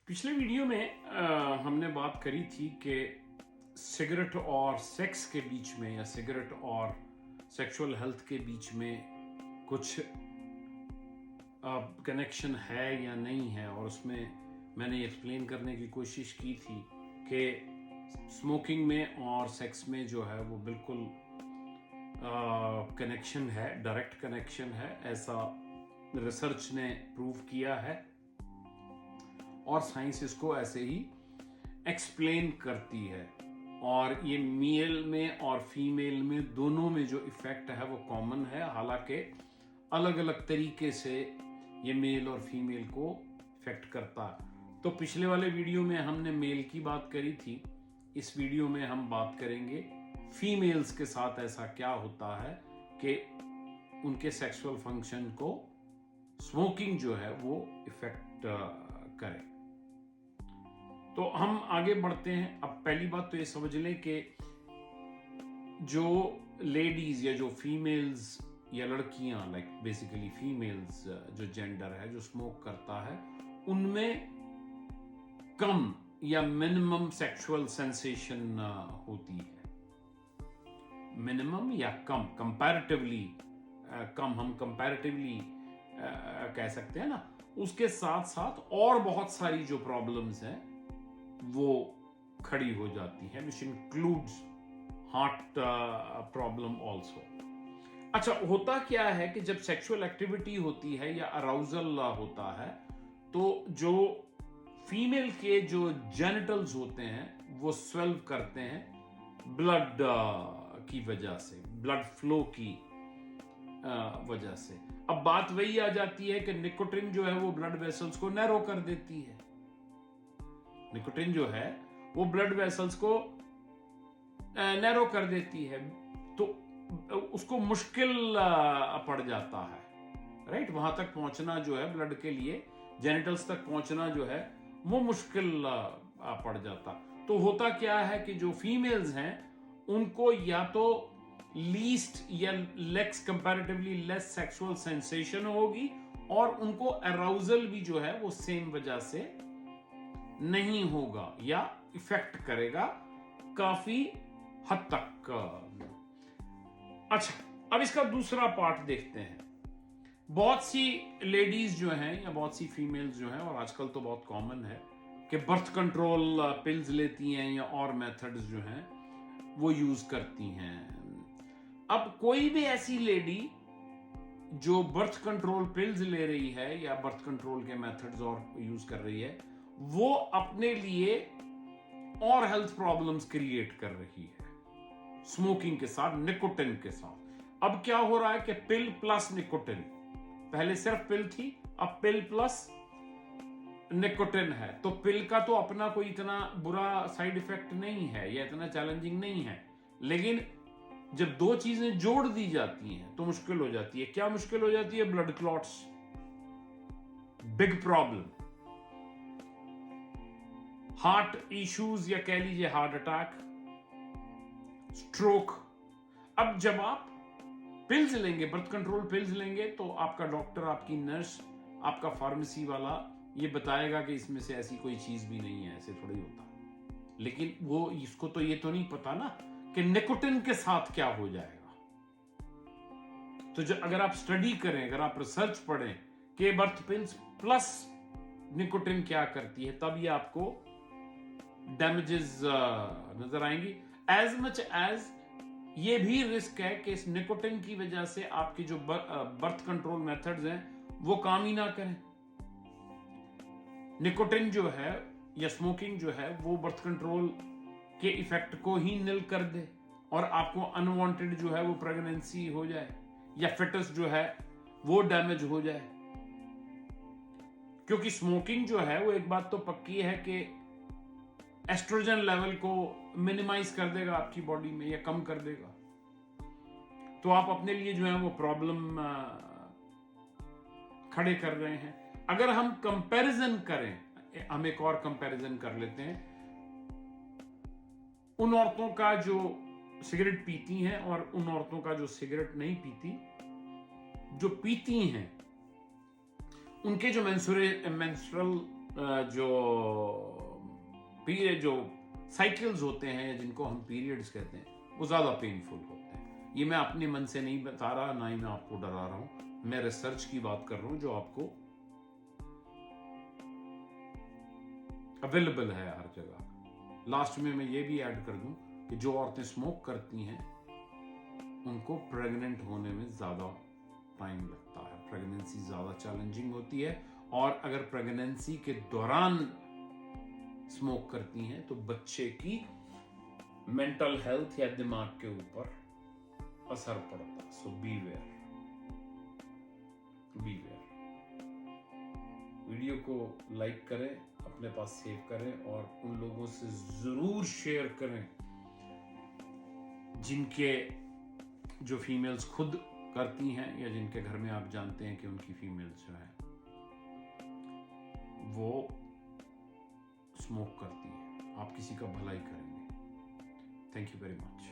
पिछले वीडियो में हमने बात करी थी कि सिगरेट और सेक्स के बीच में या सिगरेट और सेक्सुअल हेल्थ के बीच में कुछ कनेक्शन है या नहीं है, और उसमें मैंने एक्सप्लेन करने की कोशिश की थी कि स्मोकिंग में और सेक्स में जो है वो बिल्कुल कनेक्शन है, डायरेक्ट कनेक्शन है, ऐसा रिसर्च ने प्रूव किया है और साइंस इसको ऐसे ही एक्सप्लेन करती है। और ये मेल में और फीमेल में दोनों में जो इफेक्ट है वो कॉमन है, हालांकि अलग अलग तरीके से ये मेल और फीमेल को इफेक्ट करता है। तो पिछले वाले वीडियो में हमने मेल की बात करी थी, इस वीडियो में हम बात करेंगे फीमेल्स के साथ ऐसा क्या होता है कि उनके सेक्सुअल फंक्शन को स्मोकिंग जो है वो इफेक्ट करे। तो हम आगे बढ़ते हैं। अब पहली बात तो ये समझ लें कि जो लेडीज या जो फीमेल्स या लड़कियां, लाइक बेसिकली फीमेल्स जो जेंडर है जो स्मोक करता है, उनमें कम या मिनिमम सेक्सुअल सेंसेशन होती है। मिनिमम या कम, कंपैरेटिवली कम, हम कंपैरेटिवली कह सकते हैं ना। उसके साथ साथ और बहुत सारी जो प्रॉब्लम्स हैं वो खड़ी हो जाती है, which includes heart problem also. अच्छा, होता क्या है कि जब सेक्सुअल एक्टिविटी होती है या अराउजल होता है, तो जो फीमेल के जो जेनिटल्स होते हैं वो स्वेल्व करते हैं ब्लड की वजह से, ब्लड फ्लो की वजह से। अब बात वही आ जाती है कि निकोटिन जो है वो ब्लड वेसल्स को नैरो कर देती है। निकोटिन जो है वो ब्लड वेसल्स को नैरो कर देती है, तो उसको मुश्किल पड़ जाता है, राइट। वहां तक पहुंचना जो है ब्लड के लिए, जेनिटल्स तक पहुंचना जो है वो मुश्किल पड़ जाता। तो होता क्या है कि जो फीमेल्स हैं उनको या तो लीस्ट या less comparatively less sexual sensation होगी, और उनको अराउजल भी जो है वो सेम वजह से नहीं होगा या इफेक्ट करेगा काफी हद तक। अच्छा, अब इसका दूसरा पार्ट देखते हैं। बहुत सी लेडीज जो हैं या बहुत सी फीमेल्स जो हैं, और आजकल तो बहुत कॉमन है कि बर्थ कंट्रोल पिल्स लेती हैं या और मेथड्स जो हैं वो यूज करती हैं। अब कोई भी ऐसी लेडी जो बर्थ कंट्रोल पिल्स ले रही है या बर्थ कंट्रोल के मेथड्स और यूज कर रही है, वो अपने लिए और हेल्थ प्रॉब्लम्स क्रिएट कर रही है स्मोकिंग के साथ, निकोटिन के साथ। अब क्या हो रहा है कि पिल प्लस निकोटिन, पहले सिर्फ पिल थी, अब पिल प्लस निकोटिन है। तो पिल का तो अपना कोई इतना बुरा साइड इफेक्ट नहीं है या इतना चैलेंजिंग नहीं है, लेकिन जब दो चीजें जोड़ दी जाती हैं तो मुश्किल हो जाती है। क्या मुश्किल हो जाती है? Blood clots, big problem, heart issues या कह लीजिए हार्ट अटैक, स्ट्रोक। अब जब आप पिल्स लेंगे, बर्थ कंट्रोल पिल्स लेंगे, तो आपका डॉक्टर, आपकी नर्स, आपका फार्मेसी वाला ये बताएगा कि इसमें से ऐसी कोई चीज भी नहीं है, ऐसे थोड़ी होता। लेकिन वो इसको तो ये तो नहीं पता ना कि निकोटिन के साथ क्या हो जाएगा। तो जो अगर आप स्टडी करें, अगर आप रिसर्च पढ़ें कि बर्थ पिल्स प्लस निकोटिन क्या करती है, तब ये आपको डैमेजेस नजर आएंगी। एज मच एज ये भी रिस्क है कि इस निकोटिन की वजह से आपकी जो बर्थ कंट्रोल मेथड्स हैं वो काम ही ना करें। निकोटिन जो है या स्मोकिंग जो है वो बर्थ कंट्रोल के इफेक्ट को ही निल कर दे, और आपको अनवांटेड जो है वो प्रेगनेंसी हो जाए या फिटस जो है वो डैमेज हो जाए। क्योंकि स्मोकिंग जो है वो एक बात तो पक्की है कि एस्ट्रोजन लेवल को मिनिमाइज कर देगा आपकी बॉडी में या कम कर देगा। तो आप अपने लिए जो है वो प्रॉब्लम खड़े कर रहे हैं। अगर हम कंपैरिजन करें, हम एक और कंपैरिजन कर लेते हैं उन औरतों का जो सिगरेट पीती हैं और उन औरतों का जो सिगरेट नहीं पीती। जो पीती हैं उनके जो मेंस्ट्रुअल जो पीरियड, जो साइकिल्स होते हैं जिनको हम पीरियड्स कहते हैं, वो ज़्यादा पेनफुल होते हैं। ये मैं अपने मन से नहीं बता रहा, ना ही मैं आपको डरा रहा हूँ, मैं रिसर्च की बात कर रहा हूँ जो आपको अवेलेबल है हर जगह। लास्ट में मैं ये भी ऐड कर दूं कि जो औरतें स्मोक करती हैं उनको प्रेग्नेंट होने में ज़्यादा टाइम लगता है, प्रेगनेंसी ज़्यादा चैलेंजिंग होती है, और अगर प्रेगनेंसी के दौरान स्मोक करती हैं तो बच्चे की मेंटल हेल्थ या दिमाग के ऊपर असर पड़ता है। सो बीवेयर, बीवेयर। वीडियो को लाइक करें, अपने पास सेव करें और उन लोगों से जरूर शेयर करें जिनके, जो फीमेल्स खुद करती हैं या जिनके घर में आप जानते हैं कि उनकी फीमेल्स जो है वो स्मोक करती है। आप किसी का भलाई करेंगे। Thank you very much.